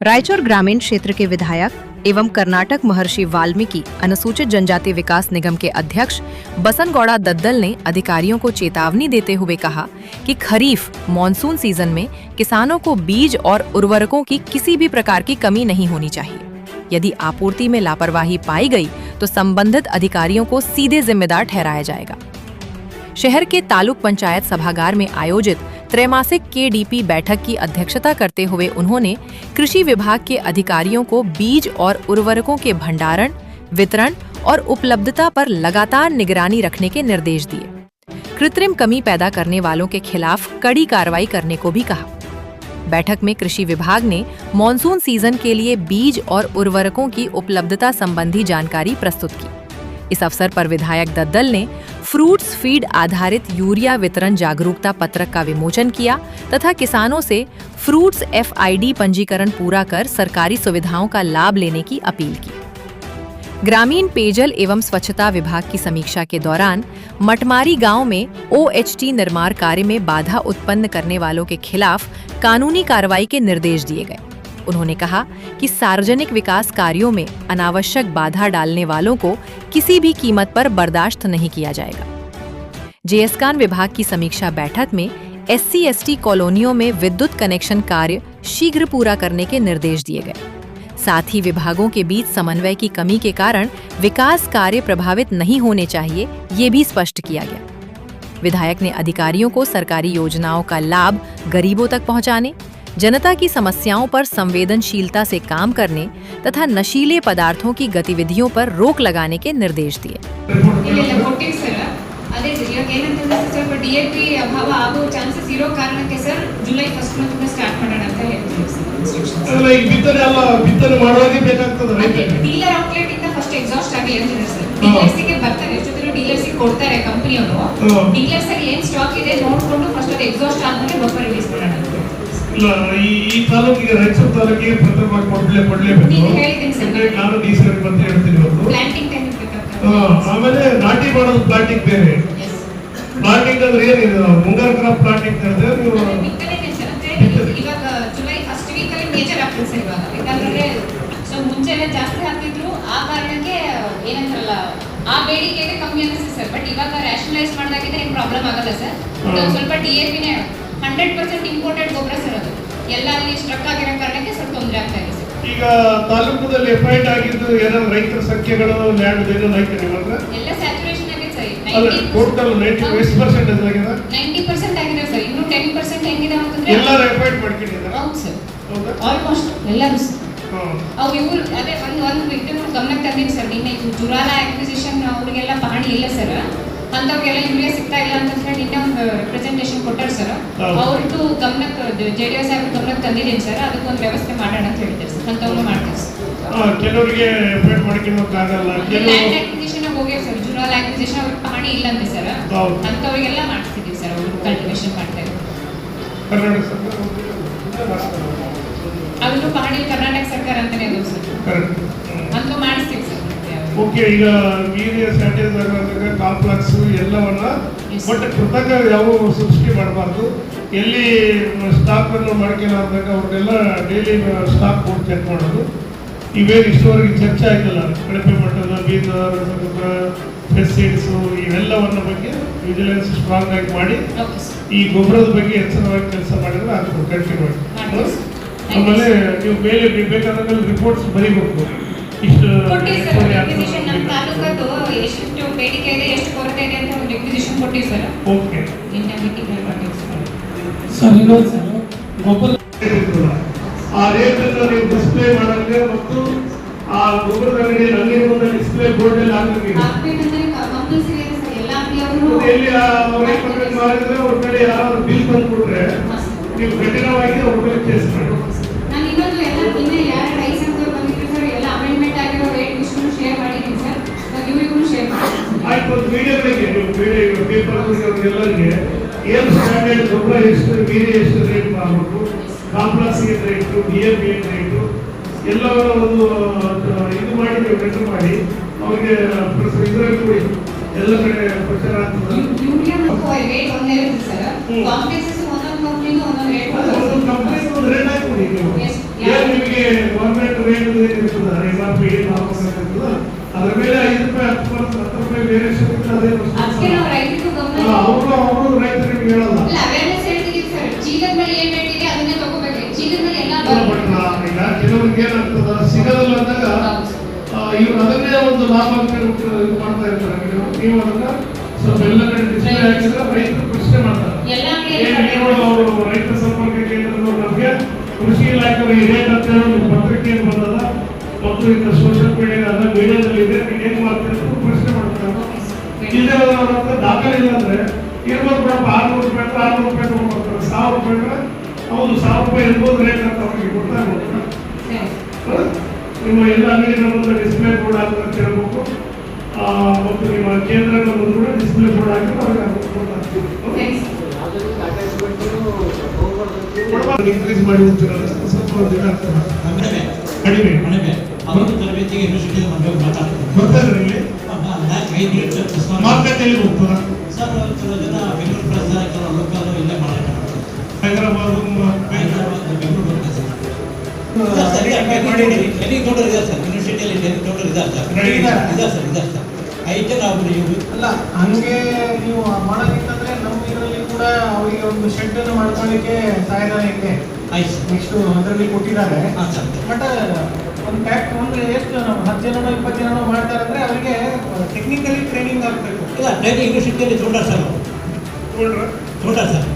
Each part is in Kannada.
रायचूर ग्रामीण क्षेत्र के विधायक एवं कर्नाटक महर्षि वाल्मीकि अनुसूचित जनजाति विकास निगम के अध्यक्ष बसनगौड़ा दद्दल ने अधिकारियों को चेतावनी देते हुए कहा कि खरीफ मॉनसून सीजन में किसानों को बीज और उर्वरकों की किसी भी प्रकार की कमी नहीं होनी चाहिए। यदि आपूर्ति में लापरवाही पाई गई तो संबंधित अधिकारियों को सीधे जिम्मेदार ठहराया जाएगा। शहर के तालुक पंचायत सभागार में आयोजित त्रैमासिक केडीपी बैठक की अध्यक्षता करते हुए उन्होंने कृषि विभाग के अधिकारियों को बीज और उर्वरकों के भंडारण, वितरण और उपलब्धता पर लगातार निगरानी रखने के निर्देश दिए। कृत्रिम कमी पैदा करने वालों के खिलाफ कड़ी कार्रवाई करने को भी कहा। बैठक में कृषि विभाग ने मॉनसून सीजन के लिए बीज और उर्वरकों की उपलब्धता संबंधी जानकारी प्रस्तुत की। इस अवसर पर विधायक दद्दल ने फ्रूट्स फीड आधारित यूरिया वितरण जागरूकता पत्रक का विमोचन किया तथा किसानों से फ्रूट्स FID पंजीकरण पूरा कर सरकारी सुविधाओं का लाभ लेने की अपील की। ग्रामीण पेयजल एवं स्वच्छता विभाग की समीक्षा के दौरान मटमारी गांव में OHT निर्माण कार्य में बाधा उत्पन्न करने वालों के खिलाफ कानूनी कार्रवाई के निर्देश दिए गए। उन्होंने कहा कि सार्वजनिक विकास कार्यों में अनावश्यक बाधा डालने वालों को किसी भी कीमत पर बर्दाश्त नहीं किया जाएगा। जेएसकान विभाग की समीक्षा बैठक में SC/ST कॉलोनियों में विद्युत कनेक्शन कार्य शीघ्र पूरा करने के निर्देश दिए गए। साथ ही विभागों के बीच समन्वय की कमी के कारण विकास कार्य प्रभावित नहीं होने चाहिए, ये भी स्पष्ट किया गया। विधायक ने अधिकारियों को सरकारी योजनाओं का लाभ गरीबों तक पहुंचाने, जनता की समस्याओं पर संवेदनशीलता से काम करने तथा नशीले पदार्थों की गतिविधियों पर रोक लगाने के निर्देश दिए। ಈ ತಾಲೂಕಿಗೆ ರಾಯಚೂರು ತಾಲೂಕಿಗೆ ಪ್ರಥಮವಾಗಿ ಕೊಡಲೇಬೇಕು. ನಾನು DC ಅಂತ ಹೇಳ್ತೀನಿ ಇವತ್ತು. ಆಮೇಲೆ ನಾಟಿ ಮಾಡೋದು ಪ್ಲಾಂಟಿಂಗ್ ಬೇರೆ. ಪ್ಲಾಂಟಿಂಗ್ ಅಂದ್ರೆ ಏನಿದೆ? ಮುಂಗಾರು ಕ್ರಾಪ್ ಪ್ಲಾಂಟಿಂಗ್ ಹೇಳಿದ್ರೆ ನೀವು ಇವಾಗ ಜುಲೈ ಫಸ್ಟ್ ವೀಕ್ ಅಲ್ಲಿ ಮೇಜರ್ ಆಗ್ತದೆ ಸರ್. ಇವಾಗ ಯಾಕಂದ್ರೆ ಸೊ ಮುಂಚೆನೆ ಜಾಸ್ತಿ ಹಾಕ್ತಿದ್ರು, ಆ ಕಾರಣಕ್ಕೆ ಏನಂತಾರಲ್ಲ ಆ ಬೇಡಿಕೆಗೆ ಕಮ್ಮಿ ಅನಿಸುತ್ತೆ ಸರ್. ಬಟ್ ಇವಾಗ ರ್ಯಾಷನಲೈಸ್ ಮಾಡಿದಾಗಿದ್ರೆ ಏನು ಪ್ರಾಬ್ಲಮ್ ಆಗಲ್ಲ ಸರ್. ಸ್ವಲ್ಪ DAPನೇ 100% ಇಂಪೋರ್ಟೆಡ್ ಗೊಬ್ಬರ ಸರ್. ಅದು ಎಲ್ಲ ಅಲ್ಲಿ ಸ್ಟ್ರಕ್ ಆಗಿರೋ ಕಾರಣಕ್ಕೆ ಸ್ವಲ್ಪ ತೊಂದರೆ ಆಗ್ತಾ ಇದೆ ಸರ್. ಈಗ ತಾಲೂಕದಲ್ಲಿ ಎಫೈಡ್ ಆಗಿದ್ದು ಏನಾದ್ರು ರೈತರ ಸಂಖ್ಯೆಗಳು ಲ್ಯಾಂಡ್ ಏನು ರೈತರು ಇವಾಗ ಎಲ್ಲ ಸ್ಯಾಚುರೇಷನ್ ಆಗಿದೆ ಸರ್. ಟೋಟಲ್ 90% ಆಗಿದೆ. 90% ಆಗಿದೆ ಸರ್. ಇನ್ನು 10% ಹೆಂಗಿದೆ ಅಂತಂದ್ರೆ ಎಲ್ಲರೂ ಎಫೈಡ್ ಮಾಡ್ಕೊಂಡಿದ್ದಾರೆ. ಹೌದು ಸರ್, ಆಲ್ಮೋಸ್ಟ್ ಎಲ್ಲರೂ. ಅವು ಇವರು ಅದೇ ಒಂದು ಇದನ್ನು ಗಮನಕ್ಕೆ ತಂದಿನಿ ಸರ್. ನಿನ್ನೆ ಜುರಾಲ ಅಕ್ವಿಸಿಷನ್ ಅವರಿಗೆಲ್ಲ ಪಹಣಿ ಇಲ್ಲ ಸರ್. ಅಂತವ್ರಿಗೆಲ್ಲ ಯೂರಿಯಾ ಸಿಗ್ತಾ ಇಲ್ಲ ಅಂತ ಹೇಳಿ ನಿನ್ನೆ ಒಂದು ರೆಪ್ರೆಸೆಂಟೇಷನ್ ಕೊಟ್ಟರು ಸರ್. ಅವ್ರದ್ದು ಗಮನಕ್ಕೆ JDS ಸಾಹೇಬ್ರ ಗಮನಕ್ಕೆ ತಂದಿದ್ದೀನಿ ಸರ್. ಅದಕ್ಕೊಂದು ವ್ಯವಸ್ಥೆ ಮಾಡೋಣ ಅಂತ ಹೇಳಿದ್ದಾರೆ ಸರ್. ಅಂತವ್ರು ಮಾಡ್ತಾರೆ ಸರ್. ಕೆಲವರಿಗೆ ಎಫೈಡ್ ಮಾಡ್ಕೊಳ್ಳೋಕ್ಕಾಗಲ್ಲ. ಲ್ಯಾಂಡ್ ಅಕ್ವಿಸಿಷನ್ ಹೋಗ್ಯಾರ ಸರ್. ಜುರಾಲ ಅಕ್ವಿಸಿಷನ್ ಅವ್ರಿಗೆ ಪಹಣಿ ಇಲ್ಲ ಅಂತೆ ಸರ್. ಅಂತವರಿಗೆಲ್ಲ ಮಾಡ್ತಿದ್ದೀವಿ ಸರ್. ಅವರು ಕಲ್ಟಿವೇಶನ್ ಮಾಡ್ತಾ ಇದ್ದಾರೆ. ಕರ್ನಾಟಕ ಸರ್ಕಾರ ಅದ್ರ ಪಹಣಿ ಕರ್ನಾಟಕ ಸರ್ಕಾರ ಅಂತಾನೆ ಅದು ಸರ್. ಅಂತ ಮಾಡಿಸ್ತೀವಿ ಸರ್. ಓಕೆ. ಈಗ ವೀರ್ಯ ಸ್ಯಾನಿಟೈಸರ್ ಕಾಂಪ್ಲೆಕ್ಸ್ ಎಲ್ಲವನ್ನ ಬಟ್ ಕೃತಕ ಯಾವ ಸೃಷ್ಟಿ ಮಾಡಬಾರ್ದು. ಎಲ್ಲಿ ಸ್ಟಾಕ್ ಅನ್ನು ಮಾಡ್ಕೊಳ್ಳಾರ್ದಾಗ ಅವ್ರನ್ನೆಲ್ಲ ಡೈಲಿ ಸ್ಟಾಕ್ ಬೋರ್ಡ್ ಚೆಕ್ ಮಾಡೋದು. ಇವೇನು ಇಷ್ಟವರೆಗೆ ಚರ್ಚೆ ಆಗಿಲ್ಲ. ಕಳಪೆ ಮಟ್ಟದ ಬೀಜ, ರಸಗೊಬ್ಬರ, ಪೆಸ್ಟಿಸೈಡ್ಸು ಇವೆಲ್ಲವನ್ನ ಬಗ್ಗೆ ವಿಜಿಲೆನ್ಸ್ ಸ್ಟ್ರಾಂಗ್ ಆಗಿ ಮಾಡಿ ಈ ಗೊಬ್ಬರದ ಬಗ್ಗೆ ಎಚ್ಚರವಾಗಿ ಕೆಲಸ ಮಾಡಿದ್ರೆ ಅದು ಕಂಟಿನ್ಯೂ ಮಾಡಿ. ಆಮೇಲೆ ನೀವು ಮೇಲೆ ಬೇಕಾದಾಗ ರಿಪೋರ್ಟ್ಸ್ ಬರೀಬೇಕು. ಇಷ್ಟು ನಮ್ಮ ತಾಲೂಕದ್ದು ಎಷ್ಟು ಬೇಡಿಕೆ ಇದೆ, ಎಷ್ಟು ಕೊರತೆ ಇದೆ ಅಂತ ಒಂದು ರಿಕ್ವಿಸಿಷನ್ ಕೊಟ್ಟಿವಿ ಸರ್. Okay sir. ಇನ್ನೊಂದು ಸರ್, ಗೊಬ್ಬರ ಆ ರೇಟ್ ಅನ್ನು ನೀವು ಡಿಸ್ಪ್ಲೇ ಮಾಡಂಗೆ ಮತ್ತು ಆ ಗೊಬ್ಬರದ ಅಂಗಡಿ ನಂಗೆ ಮುಂದೆ ಡಿಸ್ಪ್ಲೇ ಬೋರ್ಡ್ ಅಲ್ಲಿ ಹಾಕಬೇಕು. ಎಲ್ಲಿ ಅವ್ರು ಮಾಡಿದ್ರೆ ಅವ್ರ ಕಡೆ ಯಾರಾದ್ರೂ ಬಿಲ್ ಬಂದು ಕೊಟ್ರೆ ನೀವು ಕಠಿಣವಾಗಿ ಅವ್ರ ಮೇಲೆ ಕೇಸ್ ಮಾಡಿ. ನಾನು ಇನ್ನೊಂದು ಎಲ್ಲ ಇನ್ನೇ ಯಾರು ರೈಸ್ ಅಂತ ಬಂದಿದ್ರು ಸರ್, ಎಲ್ಲ ಅಮೆಂಡ್ಮೆಂಟ್ ಆಗಿರೋ ರೇಟ್ ಇಷ್ಟು ಶೇರ್ ಮಾಡಿದ್ದೀನಿ ಸರ್. ಇವ್ರಿಗೂ ಶೇರ್ ಮಾಡಿ ಆಯ್ತು. ಒಂದು ಮೀಡಿಯಾಗಳಿಗೆ ನೀವು ಪೇಪರ್ ಎಲ್ಲರಿಗೆ ಏನು ಸ್ಟ್ಯಾಂಡರ್ಡ್ ಗೊಬ್ಬರ ಎಷ್ಟು, ವೀರ್ಯ ಎಷ್ಟು ರೇಟ್ ಮಾಡಬೇಕು, ಕಾಂಪ್ಲೆಕ್ಸ್ ಏನು ರೇಟು, DAP ಏನು ರೇಟು ಎಲ್ಲವನ್ನ ಒಂದು ಇದು ಮಾಡಿ ನೀವು ಮೆಂಟರ್ ಮಾಡಿ ಅವ್ರಿಗೆ ಇದರಲ್ಲಿ ಕೊಡಿ. ಎಲ್ಲ ಕಡೆ ಪ್ರಚಾರ ಆಗ್ತದೆ. ಯೂರಿಯಾ ಮತ್ತು ರೇಟ್ ಒಂದೇ ಇರುತ್ತೆ ಸರ್. ಕಾಂಪ್ಲೆಕ್ಸಸ್ ಒಂದೊಂದು ಕಂಪ್ನಿಗೂ ಒಂದೊಂದು ರೇಟ್. ಒಂದು ರೇಟ್ ಹಾಕಿ ನೀವು Yes. ಏನು ನಿಮಗೆ ಗೌರ್ಮೆಂಟ್ ರೇಟ್ ಇರ್ತದ MRP ಏನು ಹಾಕೋಬೇಕಾಗ್ತದ ಅದ್ರ ಮೇಲೆ 5 ರೂಪಾಯಿ 10 ರೂಪಾಯಿ ವೇರಿಯೇಷನ್ ಇರ್ತದೆ ಅದೇ ಅದಕ್ಕೆ ನಾವು ರೈತರಿಗೂ ಗಮನ ಅವರು ರೈತರಿಗೆ ಹೇಳಲ್ಲ ಅಲ್ಲ ಅವೇರ್ನೆಸ್ ಹೇಳ್ತೀವಿ ಸರ್. ಚೀಲದ ಮೇಲೆ ಏನ್ ರೇಟ್ ಇದೆ ಅದನ್ನೇ ತಗೋಬೇಕು. ಚೀಲದ ಮೇಲೆ ಎಲ್ಲ ಈಗ ಕೆಲವರಿಗೆ ಏನಾಗ್ತದ ಸಿಗಲ್ಲ ಅಂದಾಗ ಇವ್ರು ಅದನ್ನೇ ಒಂದು ಲಾಭ ಅಂತ ಹೇಳ್ಬಿಟ್ಟು ಇದು ಮಾಡ್ತಾ ಇರ್ತಾರೆ. ನೀವು ಅದನ್ನ ಸ್ವಲ್ಪ ಎಲ್ಲ ಕಡೆ ಡಿಸ್ಪ್ಲೇ ಹಾಕಿದ್ರೆ ರೈತರು ಪ್ರಶ್ನೆ ಮಾಡ್ತಾರೆ. ಎಲ್ಲ ಅವರು ರೈತ ಸಂಪರ್ಕ ಕೇಂದ್ರದವರು ನಮಗೆ ಕೃಷಿ ಇಲಾಖೆ ರೇಟ್ ಅಂತ ಹೇಳಿ ಒಂದು ಪತ್ರಿಕೆಯಲ್ಲಿ ಬಂದದ ಮತ್ತು ಈಗ ಸೋಷಿಯಲ್ ಮೀಡಿಯಾದಲ್ಲಿ ಇದೆ ನೀವು ಹೆಂಗ್ ಮಾಡ್ತೀರಿ ಅಂತ ಪ್ರಶ್ನೆ ಮಾಡ್ತಾರೆ. ಇಲ್ಲೇ ಅವ್ರ ಹತ್ರ ದಾಖಲೆ ಇಲ್ಲ ಅಂದ್ರೆ ಇರ್ಬೋದು ಬಿಡಪ್ಪ 600 ರೂಪಾಯಿ 600 ರೂಪಾಯಿ ತಗೊಂಡ್ಬರ್ತಾರೆ. 1000 ರೂಪಾಯಿ ಹೌದು 1000 ರೂಪಾಯಿ ಇರ್ಬೋದು ರೇಟ್ ಅಂತ ಅವ್ರಿಗೆ ಗೊತ್ತಾಗುತ್ತೆ. ನಿಮ್ಮ ಎಲ್ಲ ಅಂಗಡಿಗಳ ಡಿಸ್ಪ್ಲೇ ಬೋರ್ಡ್ ಹಾಕಿ ಅಂತ ಹೇಳ್ಬೇಕು. ಮತ್ತು ನಿಮ್ಮ ಕೇಂದ್ರಗಳ ಮುಂದೆ ಕೂಡ ಡಿಸ್ಪ್ಲೇ ಬೋರ್ಡ್ ಹಾಕಿ ಅವ್ರಿಗೆ ಇನ್ಕ್ರೀಸ್ ಮಾಡಿ ಹೋಗ್ತಿರೋದು ಸ್ವಲ್ಪ ದಿನ ಆಗ್ತದೆ. ಕಡಿಮೆ ತರಬೇತಿಗೆ ಯೂನಿವರ್ಸಿಟಿ ಗೊತ್ತಾದ್ರೆ ಇಲ್ಲಿ ಮಾರ್ಕೆಟ್ ಎಲ್ಲಿ ಹೋಗ್ತದ ಸರ್ ಕೆಲವು ಜನ ಬೆಂಗಳೂರು ಪ್ರಚಾರ ಕೆಲವು ಲೋಕಲ್ ಇಲ್ಲೇ ಮಾಡ್ತಾರೆ. ಹೈದರಾಬಾದ್ ಬೆಂಗಳೂರು ಬರುತ್ತೆ ಸರ್. ಎಲ್ಲಿ ತೋಟರ್ ಇದೆ ಸರ್ ಯೂನಿವರ್ಸಿಟಿಯಲ್ಲಿ ಎಲ್ಲಿ ತೋಟರ್ ಇದೆ ಸರ್ 5 ಜನ ಒಬ್ಬರು ಅಲ್ಲ ಹಂಗೆ ನೀವು ಮಾಡೋದಿತ್ತಂದ್ರೆ ನಮ್ಮ ಇದರಲ್ಲಿ ಕೂಡ ಅವರಿಗೆ ಒಂದು ಶೆಡ್ ಅನ್ನು ಮಾಡ್ಕೊಳ್ಳಿಕ್ಕೆ ಸಹಾಯಧನ ಇದೆ. ನೆಕ್ಸ್ಟ್ ಅದರಲ್ಲಿ ಕೊಟ್ಟಿದ್ದಾರೆ. ಬಟ್ ಒಂದು ಪ್ಯಾಕ್ ಅಂದ್ರೆ ಎಷ್ಟು ನಾವು 10 ಜನನೋ 20 ಜನನೋ ಮಾಡ್ತಾರೆ ಅಂದ್ರೆ ಅವರಿಗೆ ಟೆಕ್ನಿಕಲಿ ಟ್ರೈನಿಂಗ್ ಆಗಬೇಕು. ಇಲ್ಲ ಟ್ರೈನಿಂಗ್ ಯೂನಿವರ್ಸಿಟಿಯಲ್ಲಿ ತೋಟರ್ ಸರ್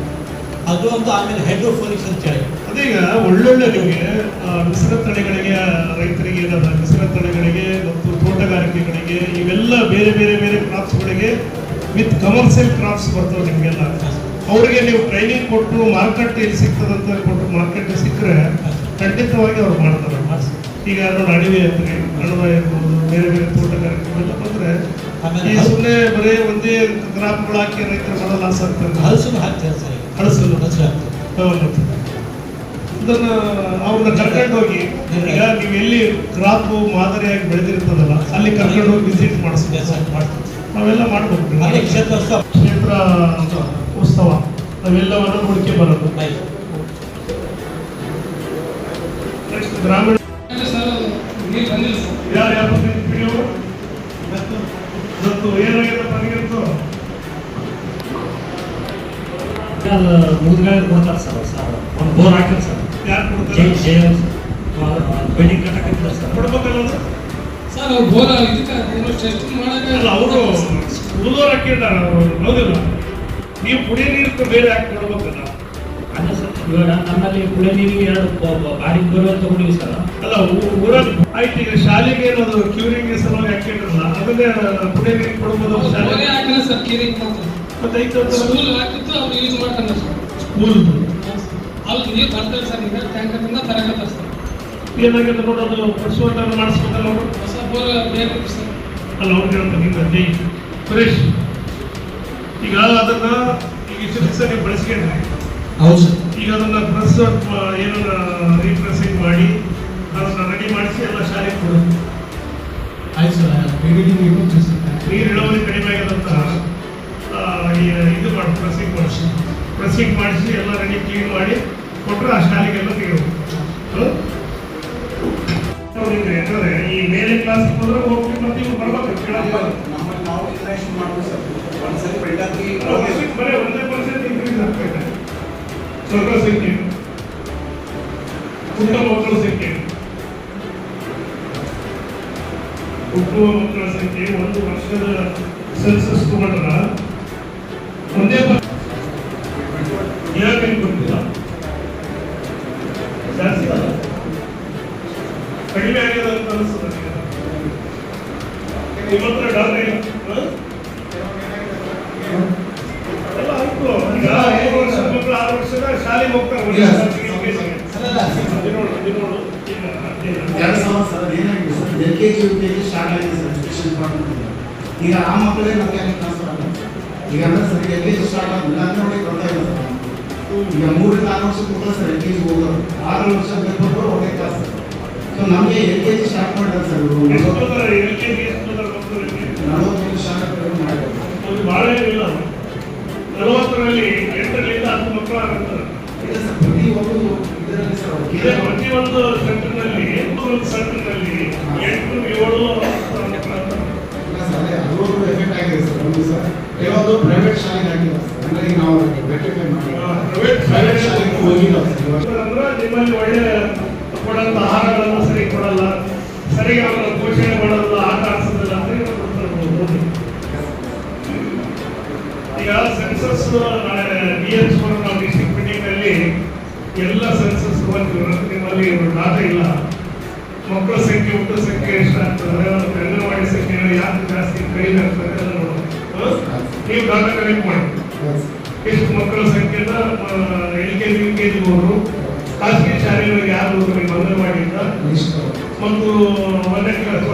ಅದು ಒಂದು ಆಮೇಲೆ ಹೈಡ್ರೋಫೋನಿಕ್ಸ್ ಅಂತ ಹೇಳಿ ಅದೀಗ ಒಳ್ಳೊಳ್ಳೆ ನಿಮಗೆ ಮಿಶ್ರ ತಳಿಗಳಿಗೆ ರೈತರಿಗೆ ಏನದ ಮಿಶ್ರ ತಳಿಗಳಿಗೆ ಮತ್ತು ತೋಟಗಾರಿಕೆಗಳಿಗೆ ಇವೆಲ್ಲ ಬೇರೆ ಬೇರೆ ಬೇರೆ ಕ್ರಾಪ್ಸ್ಗಳಿಗೆ ವಿತ್ ಕಮರ್ಷಿಯಲ್ ಕ್ರಾಪ್ಸ್ ಬರ್ತವೆ ನಿಮಗೆಲ್ಲ. ಅವರಿಗೆ ನೀವು ಟ್ರೈನಿಂಗ್ ಕೊಟ್ಟು ಮಾರ್ಕೆಟ್ ಎಲ್ಲಿ ಸಿಗ್ತದಂತ ಕೊಟ್ಟು ಮಾರ್ಕೆಟ್ ಸಿಕ್ಕರೆ ಖಂಡಿತವಾಗಿ ಅವ್ರು ಮಾಡ್ತಾರೆ. ಈಗ ನೋಡಿ ಅಡವಿ ಐತ್ರಿ ಅಣಬ ಇರ್ಬೋದು ಬೇರೆ ಬೇರೆ ತೋಟಗಾರಿಕೆ ಇವೆಲ್ಲ ಬಂದ್ರೆ ಈ ಸುಮ್ಮನೆ ಬರೀ ಒಂದೇ ಕ್ರಾಪ್ಗಳು ಹಾಕಿ ರೈತರು ಬಹಳ ಲಾಸ್ ಆಗ್ತಾರೆ. ಹಲಸನ್ನು ಹಾಕ್ತಾರೆ ಸರ್ ಹಳಸಲು ಇದನ್ನ ಅವ್ರನ್ನ ಕರ್ಕೊಂಡು ಹೋಗಿ ಈಗ ನೀವು ಎಲ್ಲಿ ಕ್ರಾಪ್ ಮಾದರಿಯಾಗಿ ಬೆಳೆದಿರ್ತದಲ್ಲ ಅಲ್ಲಿ ಕರ್ಕೊಂಡು ಹೋಗಿ ವಿಸಿಟ್ ಮಾಡಿಸ್ಬೇಕು ಸರ್. ನಾವೆಲ್ಲ ಮಾಡ್ಬೇಕು. ಕ್ಷೇತ್ರ ಉತ್ಸವ ನಾವೆಲ್ಲವನ್ನು ಹುಡುಕಿ ಬರೋದು. ನೆಕ್ಸ್ಟ್ ಗ್ರಾಮೀಣ ಯಾರು ಏನಾಗಿದ್ದಪ್ಪ ನಿಗಂತೂ ಮುಗಿದ ಕೊಡ್ತಾರೆ ಸರ್ ಒಂದು ಬೋರ್ ಹಾಕಿದ್ರು ಸರ್. ಯಾರು ಕೊಡ್ತಾರೆ? ಬಿಲ್ಡಿಂಗ್ ಕಟ್ಟಕ್ಕಿದ್ದಾರೆ ಸರ್. ಕೊಡ್ಬೇಕಲ್ಲ ಸರ್ ಅವ್ರು ಬೋರ್ ಇದಕ್ಕೆ ಟೆಸ್ಟಿಂಗ್ ಮಾಡಕ್ಕೆ ಅಲ್ಲ ಅವರು ಸ್ಕೂಲವ್ರು ಹಾಕಿದ್ದಾರೆ ಹೌದಿಲ್ಲ. ನೀವು ಕುಡಿಯೋ ನೀರು ಬೇರೆ ಹಾಕಿ ಕೊಡ್ಬೇಕಲ್ಲ. ಅಲ್ಲ ಸರ್ ಇವಾಗ ನಮ್ಮಲ್ಲಿ ಕುಡಿಯೋ ನೀರಿಗೆ 2 ಬಾರಿ ಬೋರ್ ತಗೊಂಡಿವಿ ಸರ್. ಅಲ್ಲ ಊರಲ್ಲಿ ಆಯ್ತು. ಈಗ ಶಾಲೆಗೆ ಏನದು ಕ್ಯೂರಿಂಗ್ ಸಲುವಾಗಿ ಹಾಕಿದ್ರಲ್ಲ ಅದನ್ನೇ ಕುಡಿಯೋ ನೀರು ಕೊಡ್ಬೋದು ಬೋರೇ ಶಾಲೆ ಹಾಕಿಲ್ಲ ಸರ್. ಕೀರಿಂಗ್ ಮಾತ್ರ ಮತ್ತೆ ಐತೆ ಸ್ಕೂಲ್ ಹಾಕಿತ್ತು ಅವ್ರು ಯೂಸ್ ಮಾಡ್ತಾರೆ ಸರ್. ಸ್ಕೂಲ್ ಅಲ್ಲಿ ನೀರು ಬರ್ತಾರೆ ಸರ್. ಈಗ ಟ್ಯಾಂಕರ್ನಿಂದ ತರಕತ್ತಾರೆ ಸರ್. ಏನಾಗಿದೆ ನೋಡೋದು ಪರ್ಸುವಂತ ಮಾಡಿಸ್ಬೇಕಲ್ಲ ಅವರು. ಹೊಸ ಬೋರ್ ಬೇಕು ಸರ್. ಅಲ್ಲ ಅವ್ರಿಗೆ ಹೇಳ್ತಾರೆ ನಿಮ್ಗೆ ಜೈ ಸುರೇಶ್ ಈಗ ಅದನ್ನ ಈಗ ಇಷ್ಟು ದಿವಸ ನೀವು ಬಳಸ್ಕೊಂಡ್ರಿ. ಹೌದು ಸರ್. ಈಗ ಅದನ್ನ ಪ್ರೆಸ್ ಏನನ್ನ ರೀಪ್ರೆಸಿಂಗ್ ಮಾಡಿ ಅದನ್ನ ರೆಡಿ ಮಾಡಿಸಿ ಎಲ್ಲ ಶಾಲೆಗೆ ಕೊಡೋದು. ಆಯ್ತು ಸರ್. ನೀರು ಇಳುವರಿ ಕಡಿಮೆ ಆಗಿದಂತ ಇದು ಮಾಡಿ ಪ್ರೆಸ್ಸಿಂಗ್ ಮಾಡಿಸಿ ಎಲ್ಲ ರೆಡಿ ಕ್ಲೀನ್ ಮಾಡಿ ಕೊಟ್ಟರೆ ಆ ಶಾಲೆಗೆಲ್ಲ ತೆಗೆದು ಯಾಕಂದ್ರೆ ಈ ಮೇಲೆ ಕ್ಲಾಸ್ ಹೋದ್ರೆ ಹೋಗಿ ಮತ್ತೆ ಇವ್ರು ಬರ್ಬೇಕು ಕೆಳಗೆ ಬರೀ 1% ಇನ್ಕ್ರೀಸ್ ಆಗ್ತದೆ. ಸ್ವಲ್ಪ ಸಂಖ್ಯೆ ಹುಟ್ಟುವ ಮಕ್ಕಳ ಸಂಖ್ಯೆ ಒಂದು ವರ್ಷದ ಸೆನ್ಸಸ್ ತಗೊಂಡ್ರ ಒಂದೇ ಯಾಕೆ ಗೊತ್ತಿಲ್ಲ ಜಾಸ್ತಿ ಕಡಿಮೆ ಆಗಿದೆ ಅಂತ ಅನಿಸ್ತದೆ. ನಿಮ್ಮ ಹತ್ರ ಡಾಕ್ಟರ್ ಎಲ್ಲ ಆಯ್ತು. ಈಗ 5 ವರ್ಷದ ಮಕ್ಕಳು 6 ವರ್ಷದ ಶಾಲೆಗೆ ಹೋಗ್ತಾರೆ. LKG UKG ಸ್ಟಾರ್ಟ್ ಆಗಿದೆ ಸರ್. ಎಜುಕೇಶನ್ ಡಿಪಾರ್ಟ್ಮೆಂಟ್ ಈಗ ಆ ಮಕ್ಕಳೇ ನಮಗೆ ಟ್ರಾನ್ಸ್ಫರ್ ಆಗುತ್ತೆ. ಈಗ ಅಂದ್ರೆ ಸರ್ LKG ಸ್ಟಾರ್ಟ್ ಆಗಿಲ್ಲ ಅಂದ್ರೆ ನೋಡಿ ಬರ್ತಾ ಇಲ್ಲ ಸರ್. ಈಗ 3 ರಿಂದ 6 ವರ್ಷಕ್ಕೆ ಕೊಟ್ಟರೆ ಸರ್ LKG ಹೋಗೋರು 6 ವರ್ಷ ಬೇಕು ಒಳ್ಳೆ ಕ್ಲಾಸ್. ಸೊ ನಮಗೆ LKG ಸ್ಟಾರ್ಟ್ ಮಾಡಿದ್ರೆ ಸರ್ 40 ಶಾಲೆಗಳು ಮಾಡಿದ್ದಾರೆ. ಭಾಳ ಏನಿಲ್ಲ 40ರಲ್ಲಿ 8ರಿಂದ 10 ಮಕ್ಕಳು ಆಗುತ್ತಾರೆ. ಇಲ್ಲ ಸರ್ ಪ್ರತಿ ಒಬ್ಬರು ಇದರಲ್ಲಿ ಇದೆ ಪ್ರತಿಯೊಂದು ಸೆಂಟರ್ನಲ್ಲಿ 8 ಸೆಂಟರ್ನಲ್ಲಿ 8 7 ಅಲ್ಲೂ ಎಫೆಕ್ಟ್ ಆಗಿದೆ ಸರ್. ಒಂದು ಸರ್ ಕೆಲವೊಂದು ಪ್ರೈವೇಟ್ ಶಾಲೆಗೆ ಆಗಿಲ್ಲ ಸರ್. ಅಂದ್ರೆ ಈಗ ನಾವು ವೆರಿಫೈ ಮಾಡಿ ಪ್ರೈವೇಟ್ ಶಾಲೆಗೆ ಹೋಗಿಲ್ಲ ಸರ್ ಇವಾಗ. ಅಂದ್ರೆ ನಿಮ್ಮಲ್ಲಿ ಒಳ್ಳೆ ಕೊಡಂತ ಆಹಾರಗಳನ್ನು ಸರಿ ಕೊಡಲ್ಲ, ಸರಿಯಾಗಿ ಅವರ ಪೋಷಣೆ ಮಾಡಲ್ಲ, ಆಟ ಆಡಿಸೋದಿಲ್ಲ ಅಂತ ಹೇಳ್ಬೋದು. ಈಗ ಸೆನ್ಸಸ್ ನಾಳೆ BH ನಾವು ಡಿಸ್ಟ್ರಿಕ್ಟ್ ಮೀಟಿಂಗ್ ನಲ್ಲಿ ಎಲ್ಲ ಸೆನ್ಸಸ್ ನಿಮ್ಮಲ್ಲಿ ಡಾಟಾ ಇಲ್ಲ. ಮಕ್ಕಳ ಸಂಖ್ಯೆ, ಊಟ ಸಂಖ್ಯೆ ಎಷ್ಟಾಗ್ತದೆ, ಅಂಗನವಾಡಿ ಸಂಖ್ಯೆ ಯಾಕೆ ಜಾಸ್ತಿ ಕಡಿಮೆ ಆಗ್ತದೆ ಎಲ್ಲ ನೋಡೋದು. ನೀವು ಡಾಟಾ ಕಲೆಕ್ಟ್ ಮಾಡಿ ಎಷ್ಟು ಮಕ್ಕಳ ಸಂಖ್ಯೆನ LKG UKG ಹೋದ್ರು, ಖಾಸಗಿ ಶಾಲೆಗಳಿಗೆ ಯಾರು ಹೋದ್ರು ನಿಮ್ಮ ಅಂಗನವಾಡಿಯಿಂದ, ಮತ್ತು 1ನೇ ಕ್ಲಾಸ್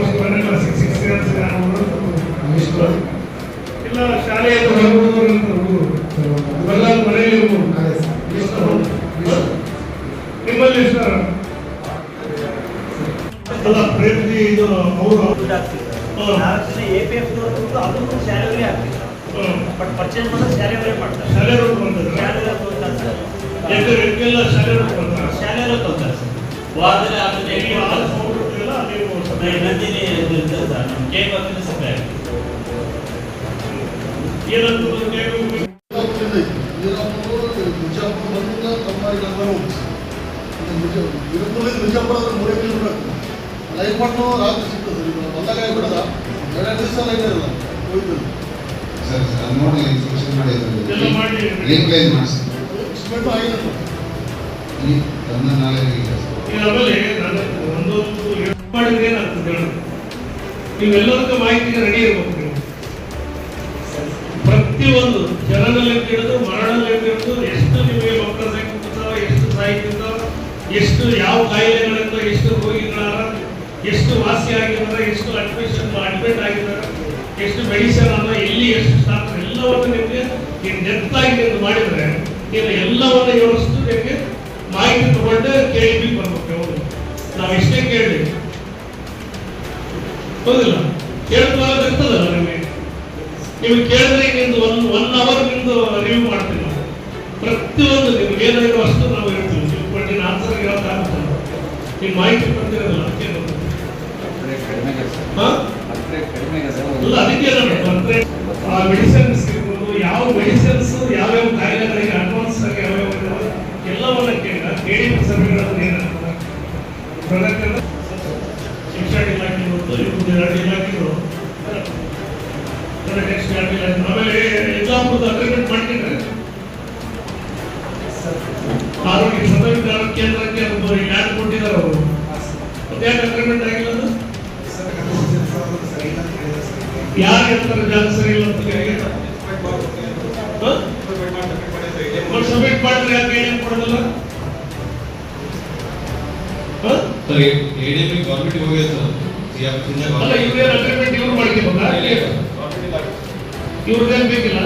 6 ಇಯರ್ಸ್ ಯಾರು ಹೋದ್ರು, ಇಲ್ಲ ಶಾಲೆಯಲ್ಲಿ ಹುಡುಗರು ಮನೆಯಲ್ಲಿ ನಿಮ್ಮಲ್ಲಿ ಎಷ್ಟು ಅಲ್ಲ ಪ್ರಯತ್ನ ಇದು ಅವರು APF ಅದನ್ನು ಸ್ಯಾಲರಿ ಆಗ್ತಿಲ್ಲ, ಬಟ್ ಪರ್ಚೇಸ್ ಮಾಡೋದು ಸ್ಯಾಲರಿ ಮಾಡ್ತಾರೆ. ಶಾಲೆ ಬಂದಿದ್ರು ಎಲ್ಲ ಶಾಲೆ ಬರ್ತಾರೆ, ಸ್ಯಾಲರಿ ತಗೋತಾರೆ ಸರ್. ವಾರದಲ್ಲಿ ನಂದಿನಿ ಇರ್ತದೆ ಸರ್, ನಮ್ಮ ಕೇಕ್ ಹಾಕಿದ್ರೆ ಸಪ್ಲೈ ಆಗ್ತದೆ. ನಿಜಾಪುರ 3 ಕಿಲೋಮೀಟರ್ ಲೈನ್ ಮಾಡ್ಕೊಂಡು ರಾತ್ರಿ ಸಿಗ್ತದೆ. ಬಂದಾಗ ಬಿಡದ 2 ದಿವಸ ಲೈನ್ ಇರಲ್ಲ ಹೋಯ್ತು ಸರ್ ನೋಡಿ ಇನ್ಸ್ಟ್ರಕ್ಷನ್ ಮಾಡಿ ಎಲ್ಲ ಮಾಡಿ ರೀಪ್ಲೇಸ್ ಮಾಡಿಸಿ ಎಸ್ಟಿಮೇಟ್ ಆಗಿದೆ ಈ ನನ್ನ ನಾಳೆ ಆಮೇಲೆ ನಾನು ಒಂದೊಂದು ಮಾಡಿದ್ರೆ ಏನಾಗ್ತದೆ ಹೇಳಿ, ನೀವೆಲ್ಲದಕ್ಕೂ ಮಾಹಿತಿಗೆ ರೆಡಿ ಇರ್ಬೇಕು. ನೀವು ಪ್ರತಿಯೊಂದು ಜನರಲ್ಲಿ ಹಿಡಿದು ಮರಣದಲ್ಲಿ ಹಿಡಿದು ಎಷ್ಟು ನಿಮಗೆ ಮಕ್ಕಳ ಸಂಖ್ಯೆ, ಎಷ್ಟು ಸಾಹಿತ್ಯ, ಎಷ್ಟು ಯಾವ ಕಾಯಿಲೆಗಳಿಂದ, ಎಷ್ಟು ರೋಗಿಗಳಾರ, ಎಷ್ಟು ವಾಸಿ ಆಗಿದ್ದಾರೆ, ಎಷ್ಟು ಅಡ್ಮಿಟ್ ಆಗಿದ್ದಾರೆ, ಎಷ್ಟು ಮೆಡಿಸಿನ್ ಅನ್ನ, ಎಲ್ಲಿ ಎಷ್ಟು ಸ್ಟಾಕ್, ಎಲ್ಲವನ್ನು ನಿಮಗೆ ನೀವು ನೆತ್ತಾಗಿ ನೀವು ಮಾಡಿದರೆ ನೀವು ಎಲ್ಲವನ್ನು ಇವರಷ್ಟು ನಿಮಗೆ ಮಾಹಿತಿ ತಗೊಂಡು ಕೇಳಿ ಬರ್ಬೇಕು. ಹೌದು, ನಾವು ಎಷ್ಟೇ ಕೇಳಿ ಹೌದಿಲ್ಲ, ಕೇಳಿದಾಗ ಇರ್ತದಲ್ಲ ನಿಮಗೆ. ನೀವು ಕೇಳಿದ್ರೆ ನಿಮ್ದು ಒನ್ ಅವರ್ ನಿಮ್ದು ರಿವ್ಯೂ ಮಾಡ್ತೀವಿ ನಾವು. ಪ್ರತಿಯೊಂದು ನಿಮ್ಗೆ ಏನಾಗಿರೋ ಅಷ್ಟು ನಾವು ಹೇಳ್ತೀವಿ. ನೀವು ಆನ್ಸರ್ ಹೇಳೋಕ್ಕಾಗುತ್ತೆ, ನೀವು ಮಾಹಿತಿ ಕೊಡ್ತಿರೋದಿಲ್ಲ. ಅದಕ್ಕೆ ಅಲ್ಲ, ಅದಕ್ಕೆ ಅಂದ್ರೆ ಆ ಮೆಡಿಸಿನ್ಸ್ ಇರ್ಬೋದು, ಯಾವ ಮೆಡಿಸಿನ್ಸ್ ಯಾವ್ಯಾವ ಕಾಯಿಲೆಗಳಿಗೆ ಅಡ್ವಾನ್ಸ್ ಆಗಿ ಯಾವ್ಯಾವ ಎಲ್ಲವನ್ನ ಕೇಳಿ ಸರ್ವೆಗಳನ್ನು ಏನಾಗ್ತದೆ ಪ್ರಾಡಕ್ಟ್ ಶಿಕ್ಷಣ ಇಲಾಖೆ ಇಲಾಖೆಗಳು ನೆಕ್ಸ್ಟ್ ಆಮೇಲೆ ಯಲ್ಲಾಪುರದ ಅಗ್ರಿಮೆಂಟ್ ಮಾಡ್ತಿದ್ರೆ ಆರೋಗ್ಯ ಸದಸ್ಯ ಕೇಂದ್ರಕ್ಕೆ ಯಾರು ಕೊಟ್ಟಿದ್ದಾರೆ ಅವರು, ಯಾಕೆ ಅಗ್ರಿಮೆಂಟ್ ಆಗಿಲ್ಲ? ಯಾರು ಹೇಳ್ತಾರೆ ಜಾಗ ಸರಿ ಇಲ್ಲ ಅಂತ ಸಬ್ಮಿಟ್ ಮಾಡಿದ್ರೆ ಯಾಕೆ ಏನೇನು ಕೊಡೋದಲ್ಲ? ಗೌರ್ಮೆಂಟ್ ಹೋಗಿದೆ ಅಲ್ಲ, ಇವ್ರೇನು ಅಗ್ರಿಮೆಂಟ್ ಇವ್ರು ಮಾಡ್ಕೋಬೇಕಾ? ಇವ್ರದ್ದೇನು ಬೇಕಿಲ್ಲ.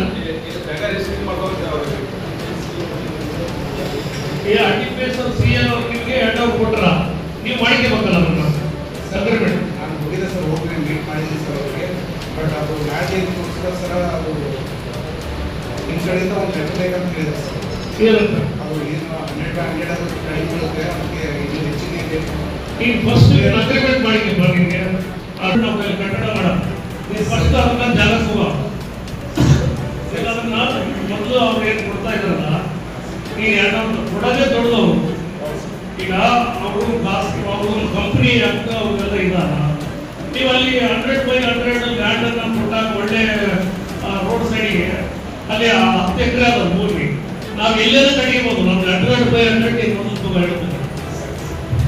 ಅಡ್ಮಿನಿಸ್ಟ್ರೇಷನ್ CA ಅವ್ರಿಗೆ ಹ್ಯಾಂಡ್ ಓವರ್ ಕೊಟ್ರ, ನೀವು ಮಾಡ್ಕೋಬೇಕಲ್ಲ ಅದನ್ನ ಅಗ್ರಿಮೆಂಟ್. ನಾನು ಹೋಗಿದ್ದೆ ಸರ್, ಹೋಗಿ ಮೀಟ್ ಮಾಡಿದ್ದೀನಿ ಸರ್ ಅವ್ರಿಗೆ. ಬಟ್ ಅದು ಮ್ಯಾಚ್ ಏನಿಗೋಸ್ಕರ ಸರ್ ಅದು ನಿಮ್ಮ ಕಡೆಯಿಂದ ಒಂದು ಲೆಟರ್ ಬೇಕಂತ ಹೇಳಿದ್ರು ಸರ್. ಏನಂತ ಅದು ಏನು 100 ಟೈಮ್ ಬೀಳುತ್ತೆ, ಅದಕ್ಕೆ ಇದು ಹೆಚ್ಚಿಗೆ ಇದೆ. ಈಗ ಫಸ್ಟ್ ಅಗ್ರಿಮೆಂಟ್ ಮಾಡ್ಕೊಂಡು ನಿಮಗೆ ಅದು ನಾವು ಕಟ್ಟಡ ಮಾಡೋಣ. ನೀವು ಫಸ್ಟ್ ಅದನ್ನ ಜಾಗ ಹೋಗ ಅದನ್ನ ಮೊದಲು ಅವ್ರು ಏನು ಕೊಡ್ತಾ ಇದ್ದಾರಲ್ಲ, ಈಗ ಕೊಡೋದೇ ದೊಡ್ಡದವರು. ಈಗ ಅವರು ಖಾಸಗಿ ಅವರು ಕಂಪನಿ ಅಂತ ಅವರೆಲ್ಲ ಇದ್ದಾರ. ನೀವು ಅಲ್ಲಿ 100/100 ಲ್ಯಾಂಡ್ ಅನ್ನು ಕೊಟ್ಟಾಗ ಒಳ್ಳೆ ರೋಡ್ ಸೈಡಿಗೆ ಅಲ್ಲಿ 10 ಎಕರೆ ಅದ ಭೂಮಿ, ನಾವು ಎಲ್ಲೇನೂ ಕಡಿಯಬಹುದು. ನಮ್ಗೆ 100/100 ಮೊದಲು ಹೇಳ್ತೇವೆ.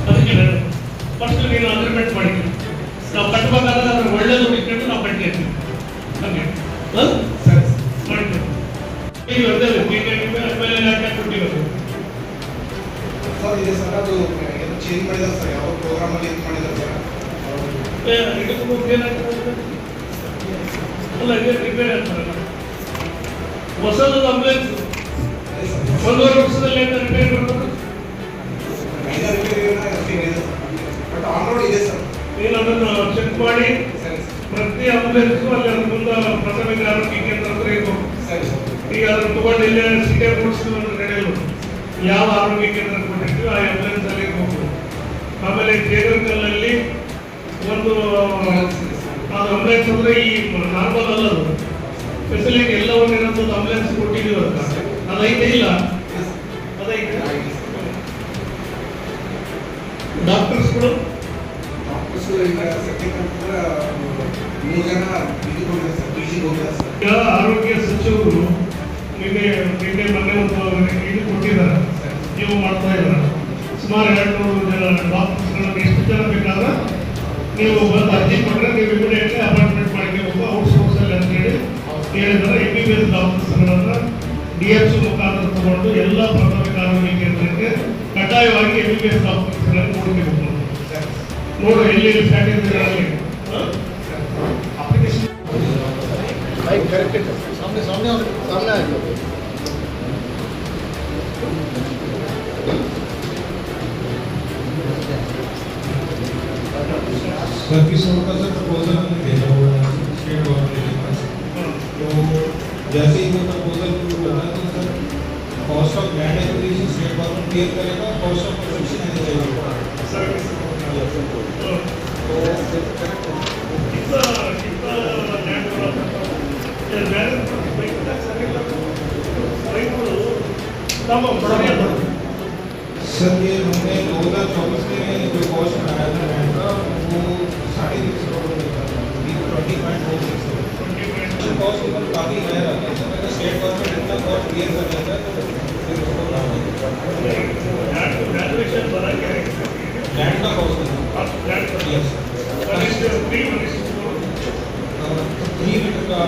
ಅದಕ್ಕೆ ಫಸ್ಟ್ ನೀನು ಅಗ್ರಿಮೆಂಟ್ ಮಾಡಿದ್ವಿ, ನಾವು ಕಟ್ಟಬೇಕಾದ್ರೆ ಅದ್ರ ಒಳ್ಳೇದು ಇಟ್ಕೊಂಡು ನಾವು ಕಟ್ಟಿರ್ತೀವಿ. ಹಂಗೆ ಮಾಡಿದ್ವಿ. ಈಗ ಕೊಟ್ಟಿರೋದು ಸರ್ ಇದೆ ಸರ್, ಅದು ಏನು ಚೇಂಜ್ ಮಾಡಿದ್ದಾರೆ ಸರ್, ಯಾವ ಪ್ರೋಗ್ರಾಮಲ್ಲಿ ಏನು ಮಾಡಿದ್ದಾರೆ ಸರ್? ಅಲ್ಲ, ಇದೆ ರಿಪೇರ್ ಆಗ್ತಾರಲ್ಲ ಹೊಸದು ಆಂಬುಲೆನ್ಸ್ 1.5 ವರ್ಷದಲ್ಲಿ ಏನು ರಿಪೇರ್ ಮಾಡ್ತಾರೆ? ಬಟ್ ಆನ್ ರೋಡ್ ಇದೆ ಸರ್. ನೀನು ಅದನ್ನು ಚೆಕ್ ಮಾಡಿ ಪ್ರತಿ ಆಂಬುಲೆನ್ಸ್ ಅಲ್ಲಿ ಅದ್ರ ಮುಂದೆ ಪ್ರಾಥಮಿಕ ಆರೋಗ್ಯ ಕೇಂದ್ರ ಹತ್ರ ಇರ್ಬೇಕು. ಸರಿ ಸರ್. ಈಗ ಅದನ್ನು ತಗೊಂಡು ಇಲ್ಲೇ ಸಿಟಿ ಬೋರ್ಡ್ಸ್ ನಡೆಯಲ್ಲ. ಯಾವ ಆರೋಗ್ಯ ಕೇಂದ್ರ ಕೊಟ್ಟಿರ್ತೀವಿ ಆ ಆಂಬುಲೆನ್ಸ್ ಅಲ್ಲಿ ಹೋಗ್ಬೋದು. ಆಮೇಲೆ ದೇಗರ್ಕಲ್ಲಲ್ಲಿ ಒಂದು ಅದು ಆಂಬುಲೆನ್ಸ್ ಅಂದ್ರೆ ಈ ನಾರ್ಮಲ್ ಅಲ್ಲ, ಅದು ಫೆಸಿಲಿಟಿ ಎಲ್ಲವನ್ನು ಏನಂತ ಆಂಬುಲೆನ್ಸ್ ಕೊಟ್ಟಿದ್ದೀವಿ ಅಂತ ಅದೈತೆ ಇಲ್ಲ ಅದೈತೆ. ಡಾಕ್ಟರ್ಸ್ಗಳು ಈಗ ಸದ್ಯಕ್ಕೆ 3 ಜನ ಇದಕ್ಕೆ ಹೋಗಿದ್ದಾರೆ ಸರ್, PG ಹೋಗಿದ್ದಾರೆ ಸರ್. ಈಗ ಆರೋಗ್ಯ ಸಚಿವರು ನಿನ್ನೆ ಮೊನ್ನೆ ಒಂದು ಇದು ಕೊಟ್ಟಿದ್ದಾರೆ, ನೀವು ಮಾಡ್ತಾ ಇದ್ದಾರೆ. ಸುಮಾರು 200 ಜನ ಡಾಕ್ಟರ್ಸ್ಗಳನ್ನ ಎಷ್ಟು ಜನ ಬೇಕಾದ್ರೆ ನೀವು ಬಂದು ಅರ್ಜಿ ಕೊಟ್ಟರೆ ನೀವು ಇಮಿಡಿಯೇಟ್ಲಿ ಅಪಾಯಿಂಟ್ಮೆಂಟ್ ಮಾಡ್ಕೋಬೇಕು ಔಟ್ಸೋರ್ಸಲ್ಲಿ ಅಂತೇಳಿ ಹೇಳಿದ್ದಾರೆ. MBBS ಡಾಕ್ಟರ್ಸ್ಗಳನ್ನ DHO ಮುಖಾಂತರ ತಗೊಂಡು ಎಲ್ಲ ಪ್ರಾಥಮಿಕ ಆರೋಗ್ಯ ಕೇಂದ್ರಕ್ಕೆ ಕಡ್ಡಾಯವಾಗಿ MBBS ಡಾಕ್ಟರ್ಸ್ಗಳನ್ನು ನೋಡ್ಕೋಬೇಕು. ನೋಡು ಎಲ್ಲಿ ಸ್ಯಾಟಿಸ್ಫೈ ಅಪ್ಲಿಕೇಶನ್ सामने आ जाओ। सर्विसों का सर प्रपोजल हमने भेजा हुआ है स्टेट गवर्नमेंट के पास। तो जैसे ही वो प्रपोजल बना तो sir cost of land acquisition state government clear करेगा, कॉस्ट ऑफ कंस्ट्रक्शन आने चाहिए सर्विस सर ये हमने 2024 में जो कॉस्ट बनाया था लैंड का वो 3.5 करोड़ था, 20.46 करोड़ कॉस्ट ऊपर काफ़ी हाई रहता है। अगर स्टेट गवर्नमेंट इतना कॉस्ट क्लियर कर देता है तो फिर उसको लैंड का कॉस्ट यस 3 मीटर का